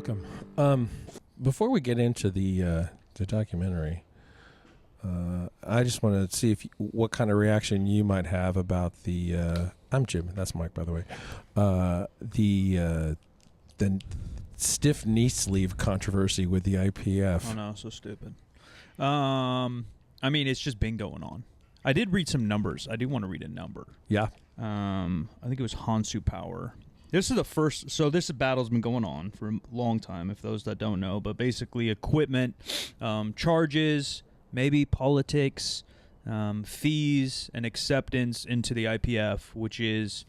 welcome. Before we get into the documentary, I just want to see what kind of reaction you might have about the. I'm Jim. That's Mike, by the way. The stiff knee sleeve controversy with the IPF. Oh no, so stupid. I mean, it's just been going on. I did read some numbers. I do want to read a number. Yeah. I think it was Hansu Power. This is the first. So this battle's been going on for a long time. If those that don't know, but basically equipment, charges, maybe politics, fees, and acceptance into the IPF, which is.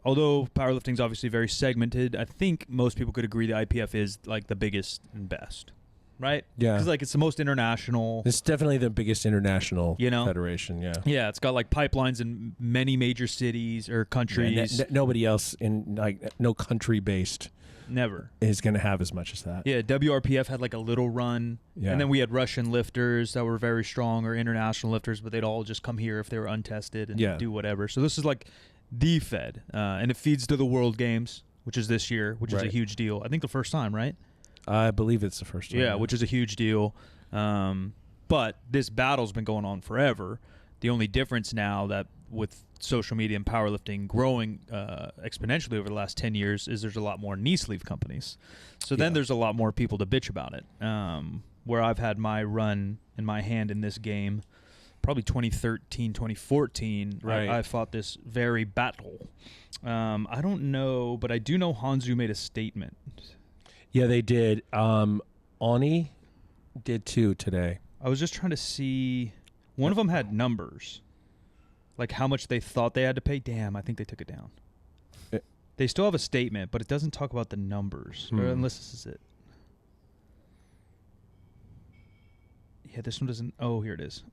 Although powerlifting is obviously very segmented, I think most people could agree the IPF is like the biggest and best, right? Yeah, because like it's the most international. It's definitely the biggest international federation. Yeah, yeah, it's got like pipelines in many major cities or countries. Yeah, nobody else in no country based never is going to have as much as that. Yeah, WRPF had like a little run, and then we had Russian lifters that were very strong or international lifters, but they'd all just come here if they were untested and do whatever. So this is like. The Fed, and it feeds to the World Games, which is this year, which is a huge deal. I think the first time, right? I believe it's the first time. Yeah, which is a huge deal. But this battle's been going on forever. The only difference now that with social media and powerlifting growing exponentially over the last 10 years is there's a lot more knee sleeve companies. So then there's a lot more people to bitch about it. Where I've had my run and my hand in this game, probably 2013, 2014, I fought this very battle. I don't know, but I do know Hanzu made a statement. Yeah, they did. Oni did too today. I was just trying to see. One of them had numbers, like how much they thought they had to pay. Damn, I think they took it down. They still have a statement, but it doesn't talk about the numbers, or unless this is it. Yeah, this one doesn't. Oh, here it is.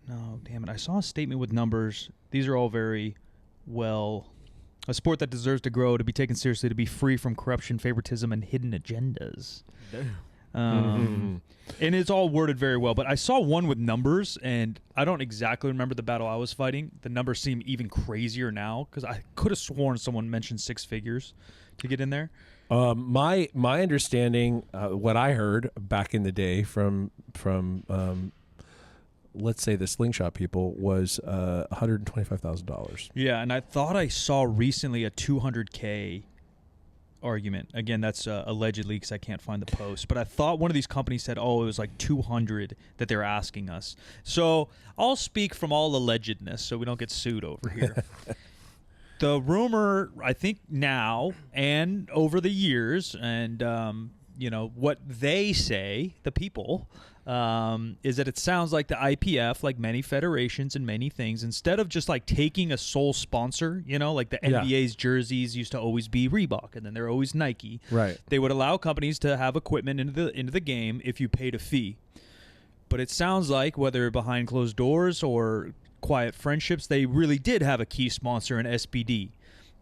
No, damn it. I saw a statement with numbers. These are all very well. A sport that deserves to grow, to be taken seriously, to be free from corruption, favoritism, and hidden agendas. And it's all worded very well. But I saw one with numbers, and I don't exactly remember the battle I was fighting. The numbers seem even crazier now, because I could have sworn someone mentioned 6 figures to get in there. My understanding, what I heard back in the day from let's say the slingshot people was $125,000. Yeah, and I thought I saw recently a $200K argument. Again, that's allegedly because I can't find the post. But I thought one of these companies said, "Oh, it was like 200 that they're asking us." So I'll speak from all allegedness, so we don't get sued over here. The rumor, I think now and over the years, and what they say, the people, is that it sounds like the IPF, like many federations and many things, instead of just like taking a sole sponsor, like the NBA's jerseys used to always be Reebok, and then they're always Nike. Right. They would allow companies to have equipment into the game if you paid a fee. But it sounds like whether behind closed doors or quiet friendships, they really did have a key sponsor in SBD.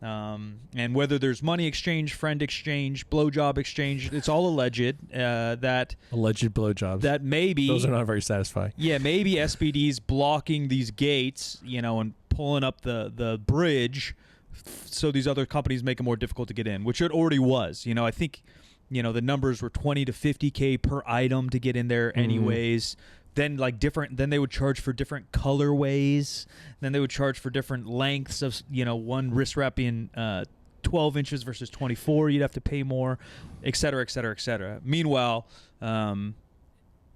And whether there's money exchange, friend exchange, blowjob exchange, it's all alleged. That alleged blowjobs. That maybe those are not very satisfying. Yeah, maybe SBD's blocking these gates, and pulling up the bridge, so these other companies make it more difficult to get in, which it already was. I think, the numbers were 20 to 50K per item to get in there, anyways. Then then they would charge for different colorways. Then they would charge for different lengths of, one wrist wrap being 12 inches versus 24. You'd have to pay more, et cetera, et cetera, et cetera. Meanwhile, and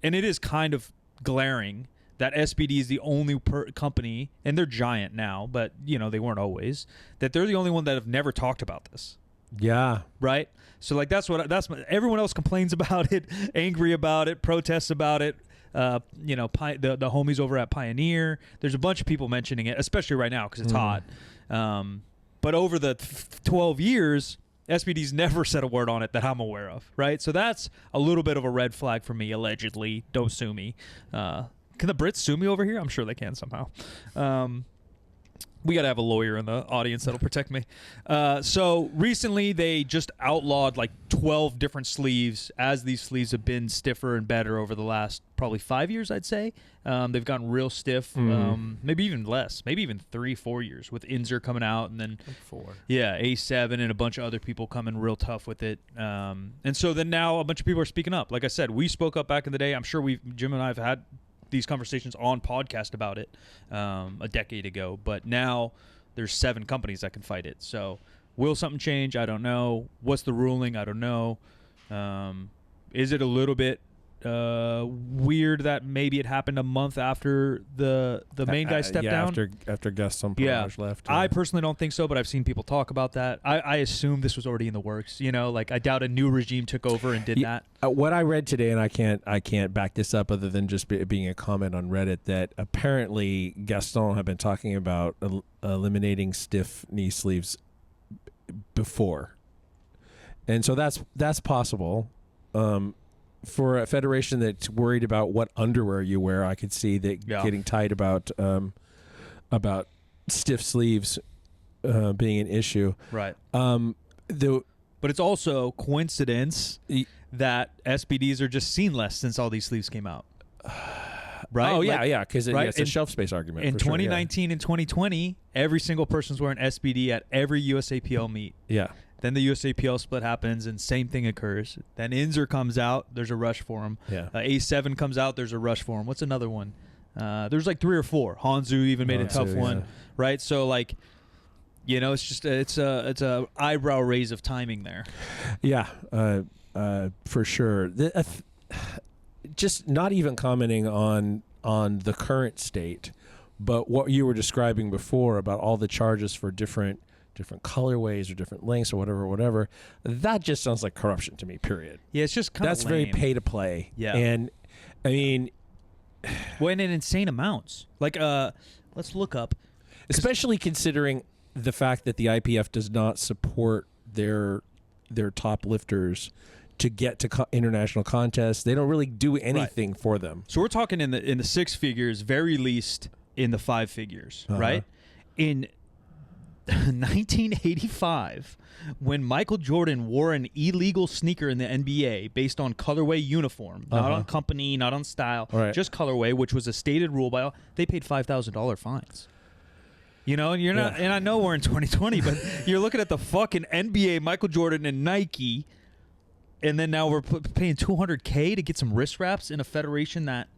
it is kind of glaring that SBD is the only company, and they're giant now, but, they weren't always, that they're the only one that have never talked about this. Yeah. Right? So, everyone else complains about it, angry about it, protests about it. The homies over at Pioneer. There's a bunch of people mentioning it, especially right now because it's hot. But over the 12 years, SBD's never said a word on it that I'm aware of, right? So that's a little bit of a red flag for me, allegedly. Don't sue me. Can the Brits sue me over here? I'm sure they can somehow. We got to have a lawyer in the audience that'll protect me. So recently they just outlawed like 12 different sleeves, as these sleeves have been stiffer and better over the last probably 5 years, I'd say. They've gotten real stiff, maybe even less, maybe even 3-4 years, with Inzer coming out, and then Like 4. Yeah, A7 and a bunch of other people coming real tough with it. And so then now a bunch of people are speaking up. Like I said, we spoke up back in the day. I'm sure Jim and I have had these conversations on podcast about it a decade ago, but now there's 7 companies that can fight it. So will something change? I don't know. What's the ruling? I don't know. Is it a little bit weird that maybe it happened a month after the main guy stepped down? after Gaston Perage left. I personally don't think so, but I've seen people talk about that. I assume this was already in the works. Like I doubt a new regime took over and did that. What I read today, and I can't back this up other than just being a comment on Reddit, that apparently Gaston had been talking about eliminating stiff knee sleeves before, and so that's possible. For a federation that's worried about what underwear you wear, I could see that getting tight about stiff sleeves being an issue. Right. But it's also coincidence that SBDs are just seen less since all these sleeves came out. Right? Oh, yeah, because it's a shelf space argument. In 2019 and 2020, every single person's wearing SBD at every USAPL meet. Yeah. Then the USAPL split happens, and same thing occurs. Then Inzer comes out, there's a rush for him. Yeah. A7 comes out, there's a rush for him. What's another one? There's like 3 or 4. Hanzu even made a tough one, right? So like, it's just it's a eyebrow raise of timing there. Yeah, for sure. Just not even commenting on the current state, but what you were describing before about all the charges for different colorways or different lengths or whatever, that just sounds like corruption to me, period. Yeah, it's just kind of That's very pay to play. Yeah. And I mean, in insane amounts. Like, let's look up. Especially considering the fact that the IPF does not support their top lifters to get to international contests. They don't really do anything for them. So we're talking in the 6 figures, very least in the 5 figures, right? In 1985, when Michael Jordan wore an illegal sneaker in the NBA based on colorway uniform, not on company, not on style, just colorway, which was a stated rule by all, they paid $5,000 fines. And you're not, and I know we're in 2020, but you're looking at the fucking NBA, Michael Jordan and Nike, and then now we're paying $200K to get some wrist wraps in a federation that,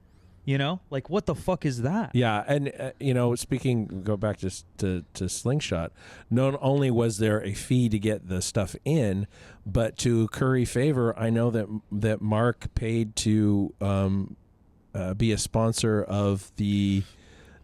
like, what the fuck is that? Yeah, and go back to Slingshot. Not only was there a fee to get the stuff in, but to curry favor, I know that Mark paid to be a sponsor of the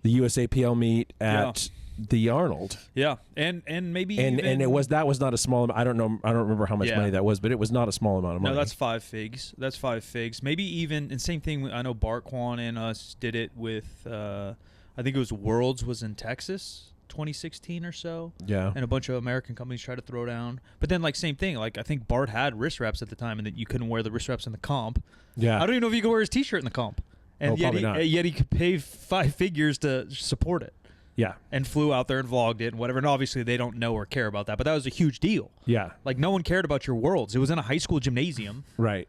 USAPL meet at the Arnold. Yeah, and maybe and that was not a small amount. I don't remember how much money that was, but it was not a small amount of money. No, that's 5 figs. That's 5 figs. Maybe even, and same thing. I know Bart Kwan and us did it with. I think it was Worlds was in Texas, 2016 or so. Yeah, and a bunch of American companies tried to throw down, but then like same thing. Like I think Bart had wrist wraps at the time, and that you couldn't wear the wrist wraps in the comp. Yeah, I don't even know if you could wear his T-shirt in the comp, and yet he could pay 5 figures to support it. Yeah. And flew out there and vlogged it and whatever. And obviously they don't know or care about that, but that was a huge deal. Yeah. Like no one cared about your Worlds. It was in a high school gymnasium. Right.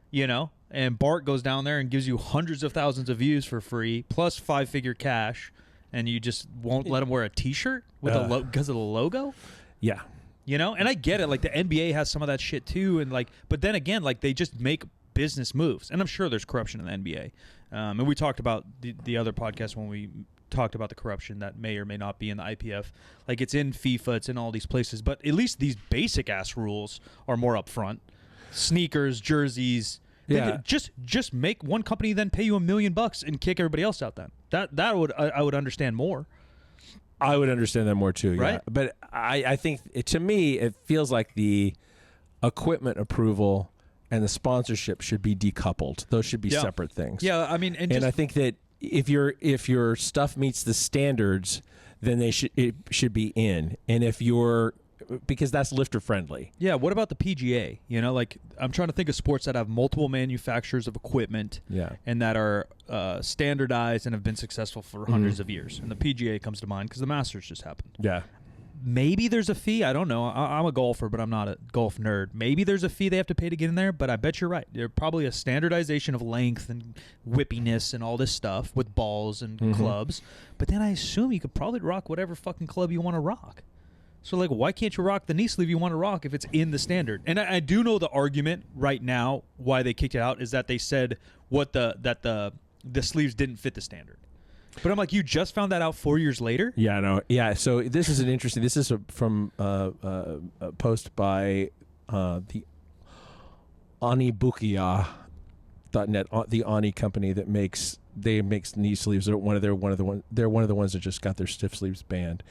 And Bart goes down there and gives you hundreds of thousands of views for free, plus 5-figure cash, and you just won't let him wear a T-shirt with because of the logo? Yeah. And I get it. Like the NBA has some of that shit too. And like, but then again, like they just make business moves. And I'm sure there's corruption in the NBA. And we talked about the other podcast when we talked about the corruption that may or may not be in the IPF. Like it's in FIFA, it's in all these places, but at least these basic ass rules are more upfront. Sneakers, jerseys. Yeah. Just make one company then pay you $1 million and kick everybody else out. Then that would I would understand more. I would understand that more too. Right. Yeah. But I think to me it feels like the equipment approval and the sponsorship should be decoupled. Those should be separate things. Yeah. I mean, and I think that if your stuff meets the standards, then it should be in. And if your because that's lifter friendly. Yeah, what about the PGA? You know, like I'm trying to think of sports that have multiple manufacturers of equipment and that are standardized and have been successful for hundreds of years. And the PGA comes to mind because the Masters just happened. Yeah. Maybe there's a fee. I don't know. I'm a golfer, but I'm not a golf nerd. Maybe there's a fee they have to pay to get in there, but I bet you're right. There's probably a standardization of length and whippiness and all this stuff with balls and clubs. But then I assume you could probably rock whatever fucking club you want to rock. So, like, why can't you rock the knee sleeve you want to rock if it's in the standard? And I do know the argument right now why they kicked it out is that they said that the sleeves didn't fit the standard. But I'm like, you just found that out 4 years later? Yeah, no. Yeah, so this is this is from a post by the Onibukia.net, the Oni company that makes knee sleeves. They're one of the ones that just got their stiff sleeves banned.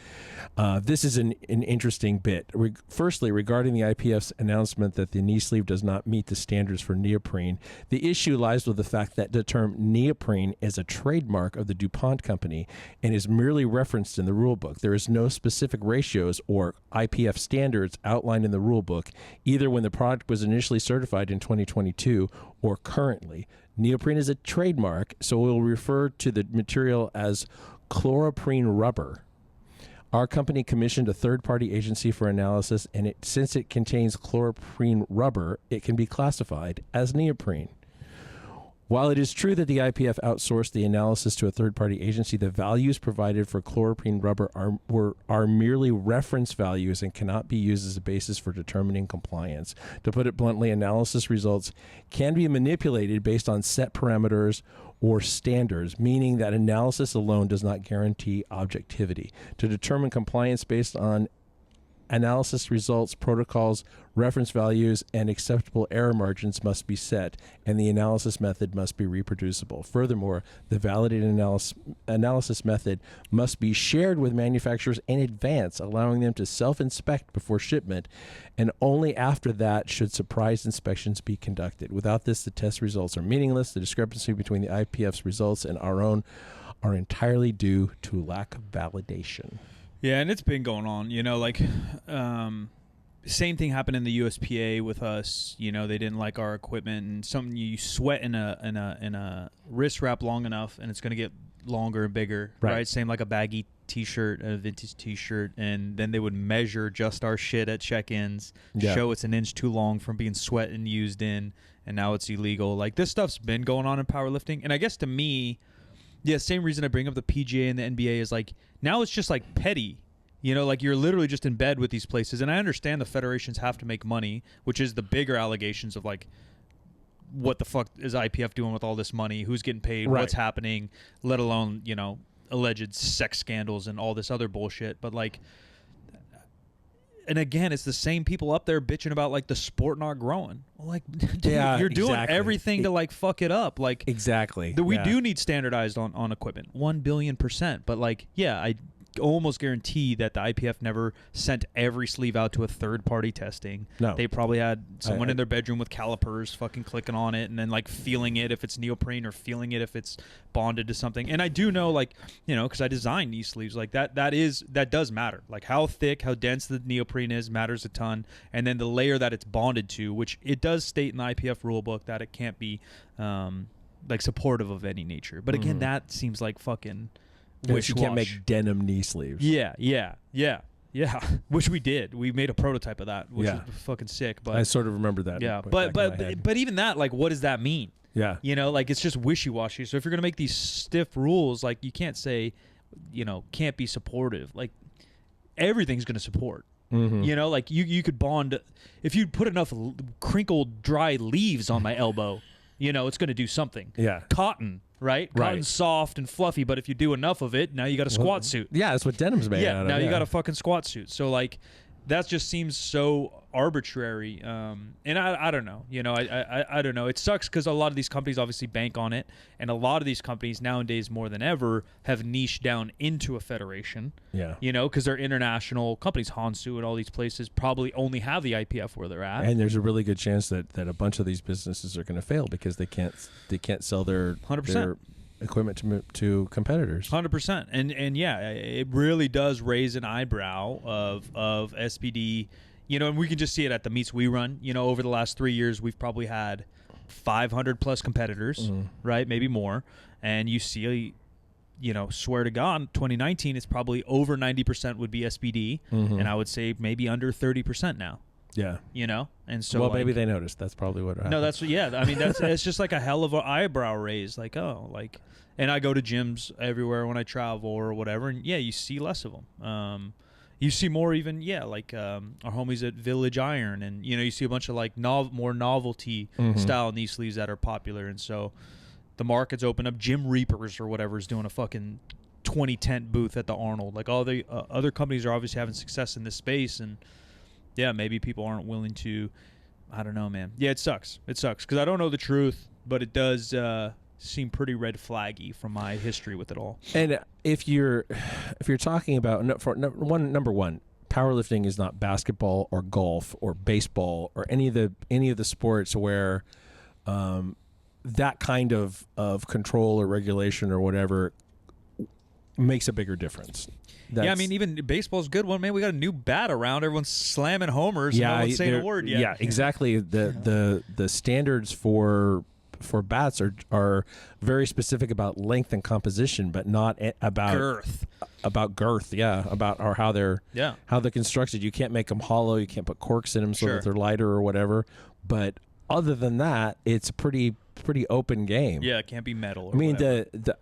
This is an interesting bit. Firstly, regarding the IPF's announcement that the knee sleeve does not meet the standards for neoprene, the issue lies with the fact that the term neoprene is a trademark of the DuPont company and is merely referenced in the rule book. There is no specific ratios or IPF standards outlined in the rule book, either when the product was initially certified in 2022 or currently. Neoprene is a trademark, so we'll refer to the material as chloroprene rubber. Our company commissioned a third-party agency for analysis, and since it contains chloroprene rubber, it can be classified as neoprene. While it is true that the IPF outsourced the analysis to a third-party agency, the values provided for chloroprene rubber are merely reference values and cannot be used as a basis for determining compliance. To put it bluntly, analysis results can be manipulated based on set parameters or standards, meaning that analysis alone does not guarantee objectivity. To determine compliance based on analysis results, protocols, reference values, and acceptable error margins must be set, and the analysis method must be reproducible. Furthermore, the validated analysis method must be shared with manufacturers in advance, allowing them to self-inspect before shipment, and only after that should surprise inspections be conducted. Without this, the test results are meaningless. The discrepancy between the IPF's results and our own are entirely due to lack of validation. Yeah, and it's been going on, you know, like same thing happened in the USPA with us. You know, they didn't like our equipment, and something you sweat in a wrist wrap long enough, and it's going to get longer and bigger, right? Same like a baggy T-shirt, a vintage T-shirt, and then they would measure just our shit at check-ins, show it's an inch too long from being sweat and used in, and now it's illegal. Like, this stuff's been going on in powerlifting, and I guess to me, yeah, same reason I bring up the PGA and the NBA is like, now it's just like petty. You know, like you're literally just in bed with these places. And I understand the federations have to make money, which is the bigger allegations of like, what the fuck is IPF doing with all this money? Who's getting paid? Right. What's happening? Let alone, you know, alleged sex scandals and all this other bullshit. But like, and again, it's the same people up there bitching about like the sport not growing. Well, like, dude, you're doing everything to like fuck it up. Like, exactly. We do need standardized on equipment, 1,000,000,000%. But like, yeah, I almost guarantee that the IPF never sent every sleeve out to a third-party testing. No. They probably had someone in their bedroom with calipers fucking clicking on it and then like feeling it if it's neoprene or feeling it if it's bonded to something. And I do know, like, you know, because I design knee sleeves, like that does matter. Like how thick, how dense the neoprene is matters a ton. And then the layer that it's bonded to, which it does state in the IPF rulebook that it can't be like supportive of any nature. But again, that seems like fucking... Which you can't make denim knee sleeves. Yeah. Which we did. We made a prototype of that, which was fucking sick. But I sort of remember that. Yeah, but even that, like, what does that mean? Yeah, you know, like it's just wishy-washy. So if you're gonna make these stiff rules, like you can't say, you know, can't be supportive. Like everything's gonna support. Mm-hmm. You know, like you could bond if you put enough crinkled dry leaves on my elbow. You know, it's gonna do something. Yeah, cotton. Right? Cotton's soft and fluffy, but if you do enough of it, now you got a squat suit. Yeah, that's what denim's made out of. Now you got a fucking squat suit. So, like, that just seems so arbitrary. And I don't know. You know, I don't know. It sucks because a lot of these companies obviously bank on it, and a lot of these companies nowadays more than ever have niched down into a federation. Yeah. You know, because they're international companies. Hansu and all these places probably only have the IPF where they're at. And there's a really good chance that a bunch of these businesses are going to fail because they can't sell their 100%. equipment to competitors. 100%. And yeah, it really does raise an eyebrow of SPD. And we can just see it at the meets we run. Over the last 3 years, we've probably had 500 plus competitors, right? Maybe more. And you see, swear to God, 2019 it's probably over 90% would be SPD, and I would say maybe under 30% now. Yeah. And so maybe they noticed. That's probably what happened. No, I mean it's just like a hell of an eyebrow raise. And I go to gyms everywhere when I travel or whatever, and yeah, you see less of them. You see more even, our homies at Village Iron, and you see a bunch of more novelty style knee sleeves that are popular, and so the market's open up. Jim Reapers or whatever is doing a fucking 20 tent booth at the Arnold. Like all the other companies are obviously having success in this space, and yeah, maybe people aren't willing to. I don't know, man. Yeah, it sucks. It sucks because I don't know the truth, but it does seem pretty red flaggy from my history with it all. And if you're talking about number one, powerlifting is not basketball or golf or baseball or any of the sports where that kind of control or regulation or whatever makes a bigger difference. Yeah, I mean, even baseball's a good one, man. We got a new bat around. Everyone's slamming homers. Yeah, and no one's saying a word yet. Yeah, exactly. The standards for bats are very specific about length and composition, but not about girth. About girth, yeah. About how they're constructed. You can't make them hollow. You can't put corks in them so that they're lighter or whatever. But other than that, it's a pretty open game. Yeah, it can't be metal. I mean,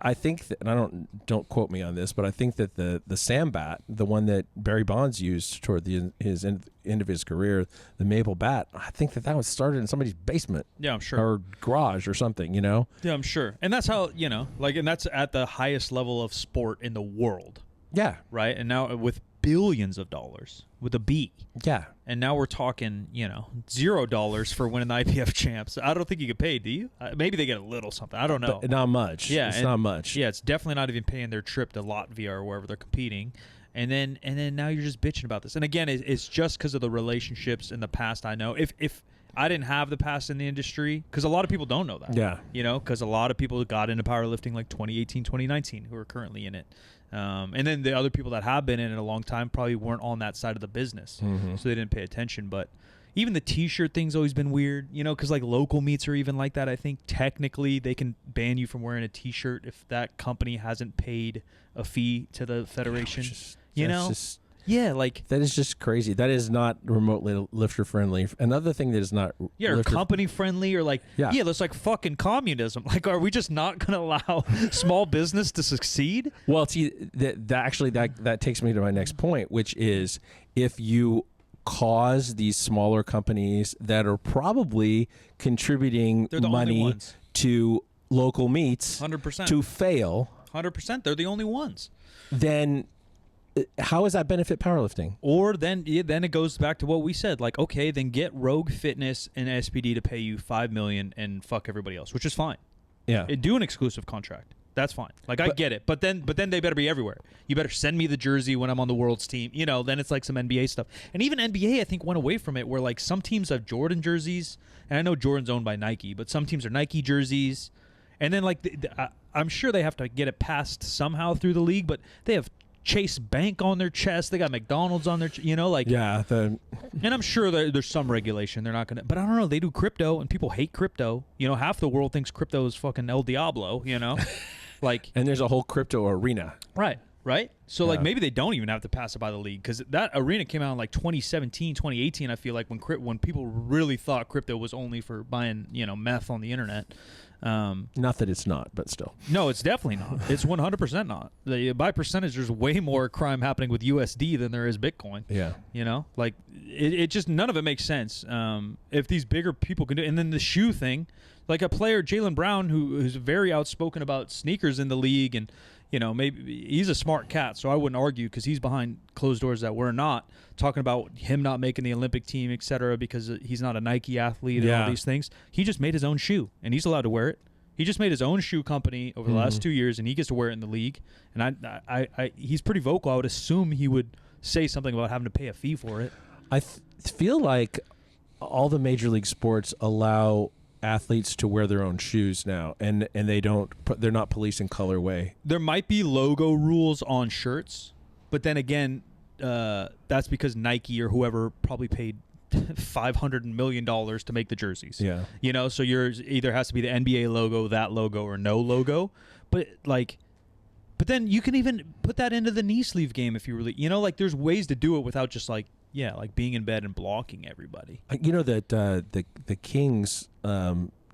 I think that, and I don't quote me on this, but I think that the Sam bat, the one that Barry Bonds used toward the end of his career, the maple bat, I think that was started in somebody's basement. Yeah, I'm sure. Or garage or something, Yeah, I'm sure. And that's how, and that's at the highest level of sport in the world. Yeah. Right? And now with billions of dollars with a B. Yeah. And now we're talking, $0 for winning the IPF champs. I don't think you get paid, do you? Maybe they get a little something. I don't know. But not much. Yeah, it's not much. Yeah, it's definitely not even paying their trip to Latvia or wherever they're competing. And then now you're just bitching about this. And again, it's just because of the relationships in the past. I know if I didn't have the past in the industry, because a lot of people don't know that. Yeah. Because a lot of people got into powerlifting like 2018, 2019 who are currently in it. And then the other people that have been in it a long time probably weren't on that side of the business, so they didn't pay attention. But even the T-shirt thing's always been weird, because like local meets are even like that. I think technically they can ban you from wearing a T-shirt if that company hasn't paid a fee to the federation. Yeah, like that is just crazy. That is not remotely lifter friendly. Another thing that is not or company friendly, or like that's like fucking communism. Like, are we just not going to allow small business to succeed? Well, see, that takes me to my next point, which is if you cause these smaller companies that are probably contributing money to local meets 100% to fail, 100%, they're the only ones. Then how does that benefit powerlifting? Or then it goes back to what we said. Like, okay, then get Rogue Fitness and SPD to pay you $5 million and fuck everybody else, which is fine. Yeah, do an exclusive contract. That's fine. Like, I get it. But then they better be everywhere. You better send me the jersey when I'm on the world's team. Then it's like some NBA stuff. And even NBA, I think, went away from it, where like some teams have Jordan jerseys, and I know Jordan's owned by Nike, but some teams are Nike jerseys. And then like I'm sure they have to get it passed somehow through the league, but they have Chase Bank on their chest. They got McDonald's on their, and I'm sure there's some regulation. They're not gonna, but I don't know. They do crypto, and people hate crypto. Half the world thinks crypto is fucking El Diablo. Like, and there's a whole crypto arena. Right. So like maybe they don't even have to pass it by the league, because that arena came out in like 2017, 2018. I feel like when people really thought crypto was only for buying meth on the internet. Not that it's not, but still. No, it's definitely not. It's 100% not. By percentage, there's way more crime happening with USD than there is Bitcoin. Yeah. Like it just, none of it makes sense. If these bigger people can do it. And then the shoe thing, like a player, Jaylen Brown, who's very outspoken about sneakers in the league, and maybe he's a smart cat, so I wouldn't argue, because he's behind closed doors that we're not, talking about him not making the Olympic team, etc., because he's not a Nike athlete and all these things. He just made his own shoe, and he's allowed to wear it. He just made his own shoe company over the last 2 years, and he gets to wear it in the league. And I he's pretty vocal. I would assume he would say something about having to pay a fee for it. I feel like all the major league sports allow athletes to wear their own shoes now, and they're not policing colorway. There might be logo rules on shirts, but then again, that's because Nike or whoever probably paid $500 million to make the jerseys. Yeah. You know, so yours either has to be the NBA logo, that logo, or no logo. But then you can even put that into the knee sleeve game if you really, there's ways to do it without just being in bed and blocking everybody. You know that the Kings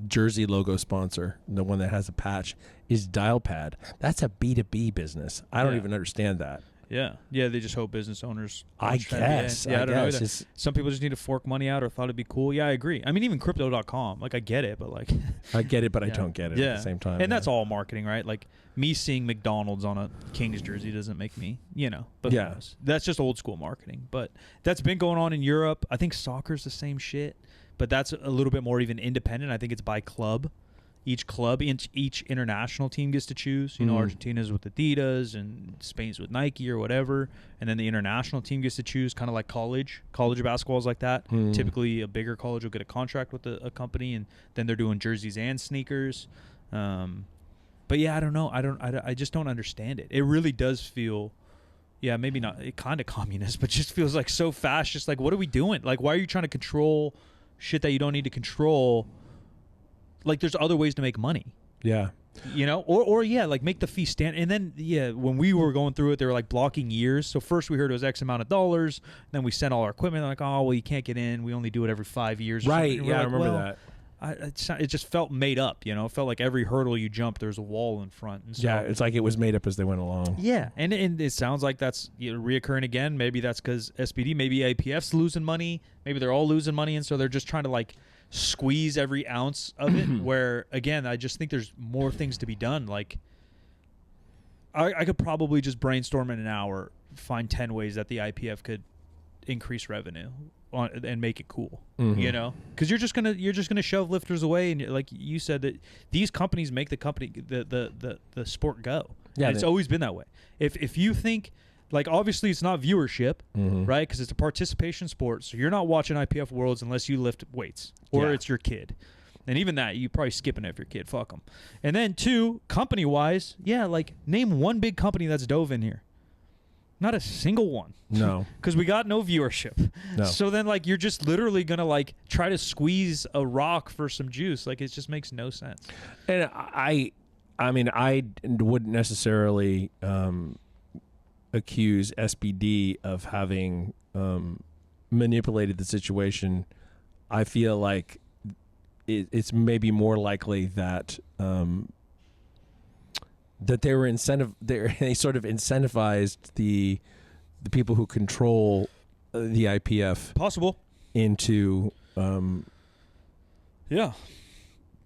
jersey logo sponsor, the one that has a patch, is Dialpad. That's a B2B business. I don't even understand that. Yeah, they just hope business owners. I guess. Yeah, I don't know. It's, some people just need to fork money out or thought it'd be cool. Yeah, I agree. I mean, even Crypto.com. I get it, but I get it, but I don't get it at the same time. And that's all marketing, right? Like me seeing McDonald's on a Kings jersey doesn't make me, But that's just old school marketing. But that's been going on in Europe. I think soccer's the same shit, but that's a little bit more even independent. I think it's by club. Each international team gets to choose. Argentina's with Adidas and Spain's with Nike or whatever. And then the international team gets to choose, kind of like college. College basketball is like that. Typically, a bigger college will get a contract with a company, and then they're doing jerseys and sneakers. But yeah, I don't know. I just don't understand it. It really does feel, maybe not kind of communist, but just feels like so fast. Just like, what are we doing? Like, why are you trying to control shit that you don't need to control? Like, there's other ways to make money. Yeah. Or make the fee stand. And then, when we were going through it, they were like blocking years. So first we heard it was X amount of dollars. Then we sent all our equipment. They're like, oh, well, you can't get in. We only do it every 5 years. Right. Yeah, I remember that. It just felt made up, It felt like every hurdle you jumped, there's a wall in front. And so, yeah, it's like it was made up as they went along. Yeah, and it sounds like that's reoccurring again. Maybe that's because SPD, maybe IPF's losing money. Maybe they're all losing money, and so they're just trying to squeeze every ounce of it. Where again, I just think there's more things to be done. Like, I could probably just brainstorm in an hour, find 10 ways that the IPF could increase revenue and make it cool. Because you're just gonna shove lifters away, and like you said, that these companies make the sport go. Yeah, it's always been that way. If you think, like, obviously it's not viewership, right? Because it's a participation sport, so you're not watching IPF Worlds unless you lift weights or it's your kid. And even that, you probably skipping it if your kid. Fuck them. And then 2, company-wise, name one big company that's dove in here. Not a single one. No. Because we got no viewership. No. So then, you're just literally going to, try to squeeze a rock for some juice. It just makes no sense. And I wouldn't necessarily accuse SBD of having manipulated the situation. I feel like it's maybe more likely that that they were they sort of incentivized the people who control the IPF possible into yeah.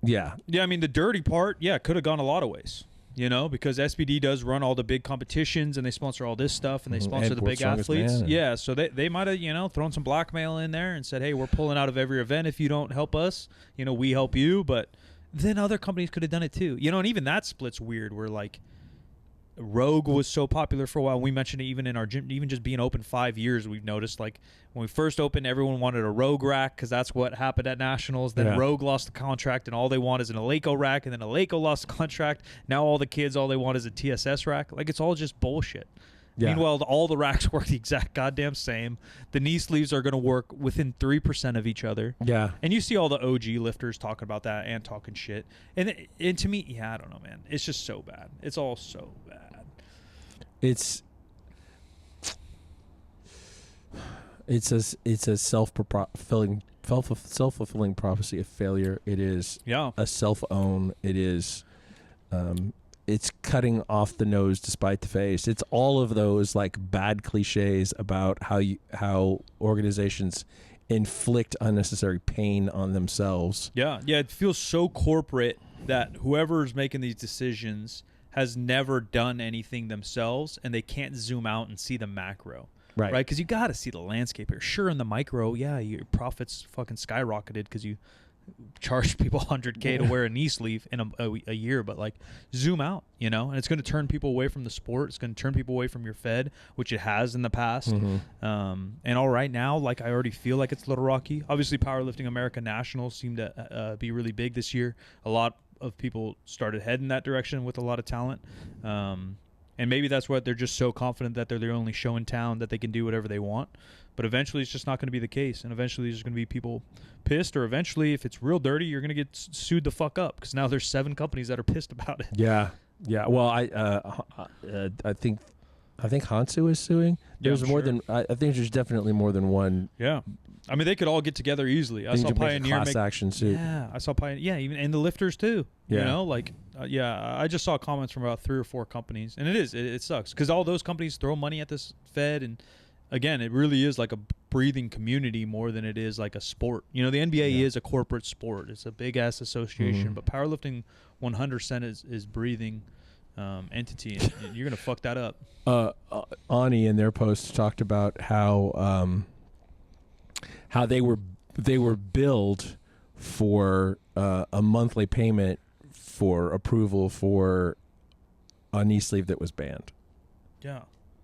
I mean, the dirty part could have gone a lot of ways, because SPD does run all the big competitions, and they sponsor all this stuff, and they sponsor the big athletes. Yeah, so they might have thrown some blackmail in there and said, hey, we're pulling out of every event if you don't help us. We help you. But then other companies could have done it too. And even that split's weird, where Rogue was so popular for a while. We mentioned it even in our gym, even just being open 5 years, we've noticed, when we first opened, everyone wanted a Rogue rack because that's what happened at Nationals. Then Rogue lost the contract, and all they want is an Eleiko rack, and then Eleiko lost the contract. Now all they want is a TSS rack. It's all just bullshit. Yeah. Meanwhile, all the racks work the exact goddamn same. The knee sleeves are going to work within 3% of each other. Yeah. And you see all the OG lifters talking about that and talking shit. And to me, I don't know, man. It's just so bad. It's all so bad. It's a self-fulfilling prophecy of failure. It is a self-own. It is it's cutting off the nose to spite the face. It's all of those bad cliches about how organizations inflict unnecessary pain on themselves. Yeah, it feels so corporate that whoever's making these decisions has never done anything themselves, and they can't zoom out and see the macro. Right? Because you got to see the landscape here. Sure, in the micro, your profits fucking skyrocketed because you charge people $100K to wear a knee sleeve in a year, but like zoom out, and it's going to turn people away from the sport. It's going to turn people away from your Fed, which it has in the past. And all right now, like I already feel like it's a little rocky. Obviously, Powerlifting America Nationals seemed to be really big this year. A lot of people started heading that direction with a lot of talent. And maybe that's what they're just so confident that they're the only show in town that they can do whatever they want. But eventually it's just not going to be the case. And eventually there's going to be people pissed, or eventually if it's real dirty, you're going to get sued the fuck up because now there's 7 companies that are pissed about it. Yeah. Yeah. Well, I think Hansu is suing. There's more than, I think there's definitely more than one. Yeah. I mean, they could all get together easily. I saw Pioneer make a class action suit. Yeah, I saw Pioneer. Yeah, even and the lifters too. Yeah. I just saw comments from about 3 or 4 companies, and it sucks because all those companies throw money at this Fed, and again, it really is like a breathing community more than it is like a sport. The NBA is a corporate sport. It's a big ass association, but powerlifting 100% is breathing entity, and you're gonna fuck that up. Ani in their post talked about how they were billed for a monthly payment for approval for a knee sleeve that was banned. Yeah.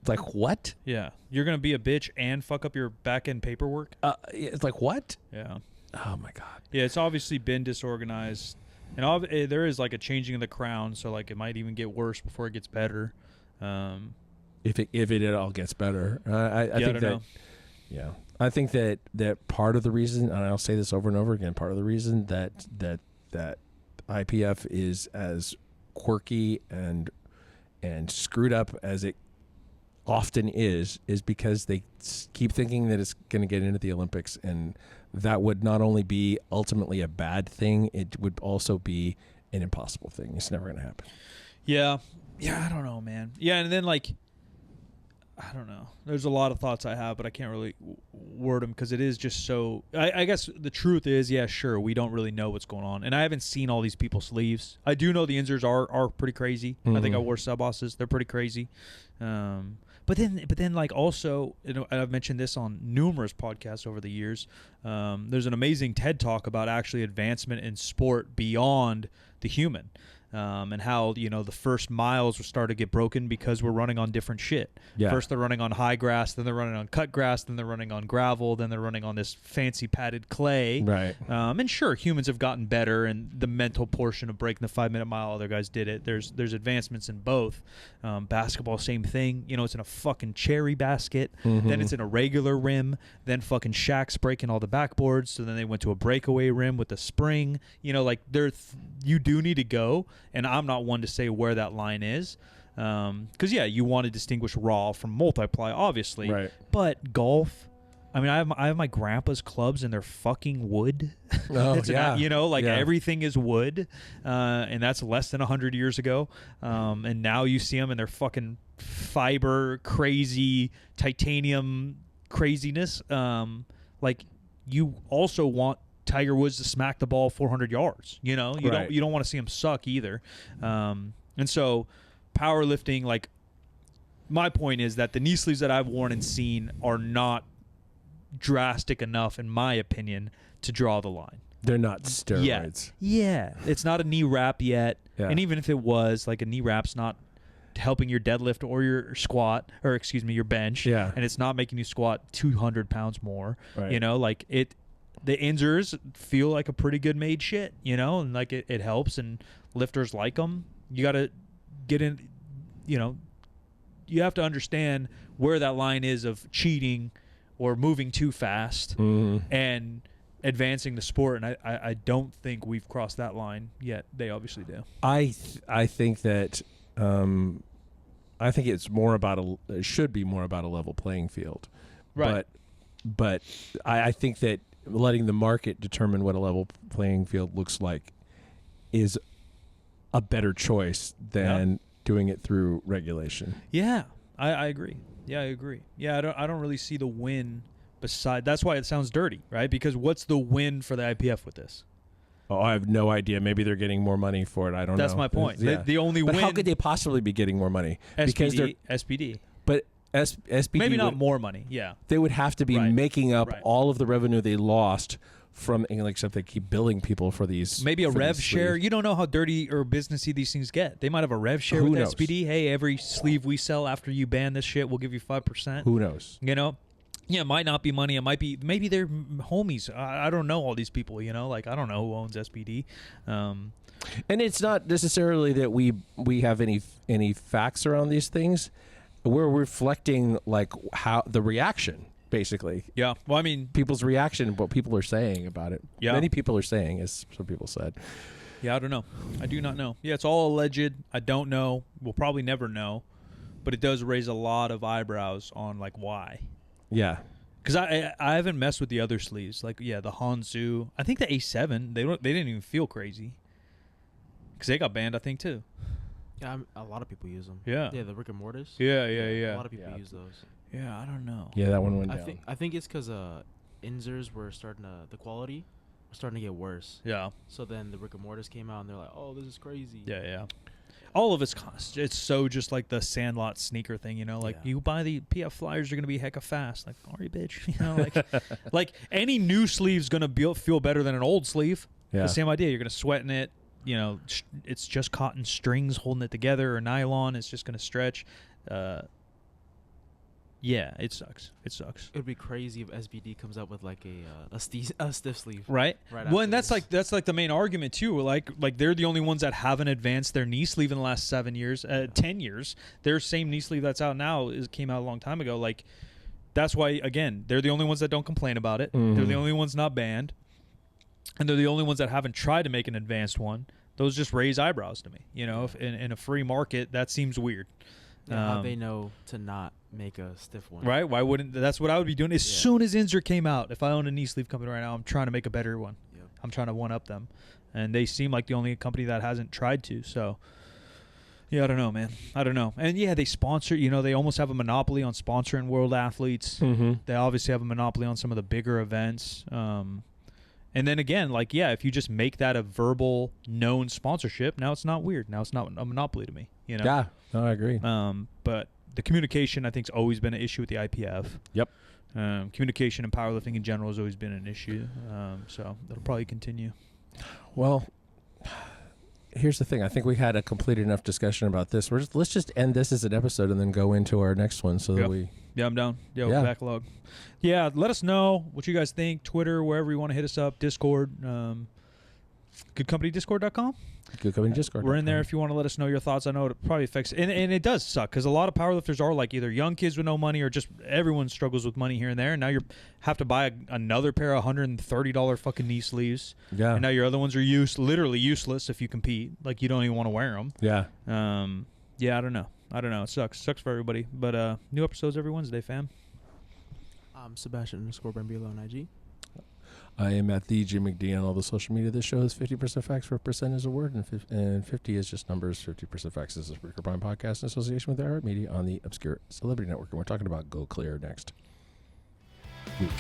Like, what? Yeah. You're going to be a bitch and fuck up your back-end paperwork? It's like, what? Yeah. Oh, my God. Yeah, it's obviously been disorganized. And there is, like, a changing of the crown, so, like, it might even get worse before it gets better. If it at all gets better. I think that... Yeah. I think that part of the reason, and I'll say this over and over again, part of the reason that IPF is as quirky and screwed up as it often is because they keep thinking that it's going to get into the Olympics, and that would not only be ultimately a bad thing, it would also be an impossible thing. It's never going to happen. Yeah. Yeah, I don't know, man. Yeah, and then, like, I don't know. There's a lot of thoughts I have, but I can't really word them because it is just so... I guess the truth is, yeah, sure, we don't really know what's going on. And I haven't seen all these people's sleeves. I do know the Inzers are pretty crazy. I think I wore Sebas's. They're pretty crazy. But then, like, also, I've mentioned this on numerous podcasts over the years. There's an amazing TED Talk about actually advancement in sport beyond the human. And how, the first miles were started to get broken because we're running on different shit. Yeah. First they're running on high grass, then they're running on cut grass, then they're running on gravel, then they're running on this fancy padded clay. Right. And sure, humans have gotten better, and the mental portion of breaking the 5-minute mile, other guys did it. There's advancements in both. Basketball, same thing. It's in a fucking cherry basket. Then it's in a regular rim. Then fucking Shaq's breaking all the backboards. So then they went to a breakaway rim with a spring. You do need to go. And I'm not one to say where that line is. Because, you want to distinguish raw from multiply, obviously. Right. But golf, I mean, I have my grandpa's clubs, and they're fucking wood. Oh, yeah. Everything is wood. And that's less than 100 years ago. And now you see them, and they're fucking fiber, crazy, titanium craziness. You also want Tiger Woods to smack the ball 400 yards. You don't want to see him suck either. And so powerlifting, like, my point is that the knee sleeves that I've worn and seen are not drastic enough, in my opinion, to draw the line. They're not steroids. Yeah. It's not a knee wrap yet. Yeah. And even if it was, like, a knee wrap's not helping your deadlift or your squat, or your bench. Yeah. And it's not making you squat 200 pounds more. Right. The Inzers feel like a pretty good made shit, and like it helps, and lifters like them. You got to get in, you have to understand where that line is of cheating or moving too fast and advancing the sport. And I don't think we've crossed that line yet. They obviously do. I think that I think it's more about it should be more about a level playing field. Right. But I think that letting the market determine what a level playing field looks like is a better choice than doing it through regulation. Yeah, I agree. Yeah, I agree. Yeah, I don't really see the win beside. That's why it sounds dirty, right? Because what's the win for the IPF with this? Oh, I have no idea. Maybe they're getting more money for it. I don't know. That's my point. Yeah. The only but win. How could they possibly be getting more money? Because SPD. But SPD maybe not more money. Yeah. They would have to be making up all of the revenue they lost except they keep billing people for these. Maybe a for rev these share. sleeves. You don't know how dirty or businessy these things get. They might have a rev share Who with knows? SPD. Hey, every sleeve we sell after you ban this shit, we'll give you 5%. Who knows? You know? Yeah, it might not be money. It might be, maybe they're homies. I don't know all these people, you know? Like, I don't know who owns SPD. And it's not necessarily that we have any facts around these things. We're reflecting like how the reaction, basically. Yeah. Well, I mean, People's reaction, what people are saying about it. Yeah. Many people are saying, as some people said. yeah, I don't know. I do not know. Yeah, it's all alleged. I don't know. We'll probably never know. But it does raise a lot of eyebrows on, like, why. Yeah. Because I haven't messed with the other sleeves. Like, yeah, the Hanzu. I think the A7, they didn't even feel crazy. Because they got banned, I think, too. Yeah, a lot of people use them. Yeah. Yeah, the Rick and Mortis. Yeah. A lot of people Yeah. use those. Yeah, I don't know. Yeah, that one went down. I think it's because Inzers were the quality was starting to get worse. Yeah. So then the Rick and Mortis came out and they're like, oh, this is crazy. Yeah. All of it's so just like the Sandlot sneaker thing, you know, like Yeah. you buy the PF Flyers, you're going to be hecka fast. Like, are you, bitch? You know, like any new sleeve's going to feel better than an old sleeve. Yeah. The same idea. You're going to sweat in it. You know, it's just cotton strings holding it together or nylon. It's just going to stretch. Yeah, it sucks. It would be crazy if SBD comes out with like a stiff sleeve. Right. Right. Well, and after that's like the main argument too. Like they're the only ones that haven't advanced their knee sleeve in the last 10 years. Their same knee sleeve that's out now came out a long time ago. Like that's why again they're the only ones that don't complain about it. Mhm. They're the only ones not banned, and they're the only ones that haven't tried to make an advanced one. Those just raise eyebrows to me. You know, if in a free market, that seems weird. Yeah, how they know to not make a stiff one. Right? Why wouldn't? That's what I would be doing. As soon as Inzer came out, if I own a knee sleeve company right now, I'm trying to make a better one. Yep. I'm trying to one-up them. And they seem like the only company that hasn't tried to. So, yeah, I don't know, man. I don't know. And, yeah, they sponsor. You know, they almost have a monopoly on sponsoring world athletes. Mm-hmm. They obviously have a monopoly on some of the bigger events. And then, again, like, yeah, if you just make that a verbal known sponsorship, now it's not weird. Now it's not a monopoly to me. You know? Yeah, no, I agree. But the communication, I think, has always been an issue with the IPF. Yep. Communication and powerlifting in general has always been an issue. So that'll probably continue. Well, here's the thing. I think we had a complete enough discussion about this. Let's just end this as an episode and then go into our next one so that we... Yeah, I'm down. Yeah, backlog. Yeah, let us know what you guys think. Twitter, wherever you want to hit us up. Discord. GoodCompanyDiscord.com. Good Company Discord. We're in there if you want to let us know your thoughts. I know it probably affects, and it does suck because a lot of powerlifters are like either young kids with no money or just everyone struggles with money here and there. And now you have to buy another pair of $130 fucking knee sleeves. Yeah. And now your other ones are literally useless if you compete. Like you don't even want to wear them. Yeah. Yeah, I don't know. It sucks for everybody. But new episodes every Wednesday, fam. I'm Sebastian _Brambila on IG. I am at the Jim McDonald. All the social media. This show is 50% facts, 4% is a word, and 50 is just numbers. 50% facts. This is a Spreaker Prime podcast in association with iHeartMedia on the Obscure Celebrity Network, and we're talking about Go Clear next week.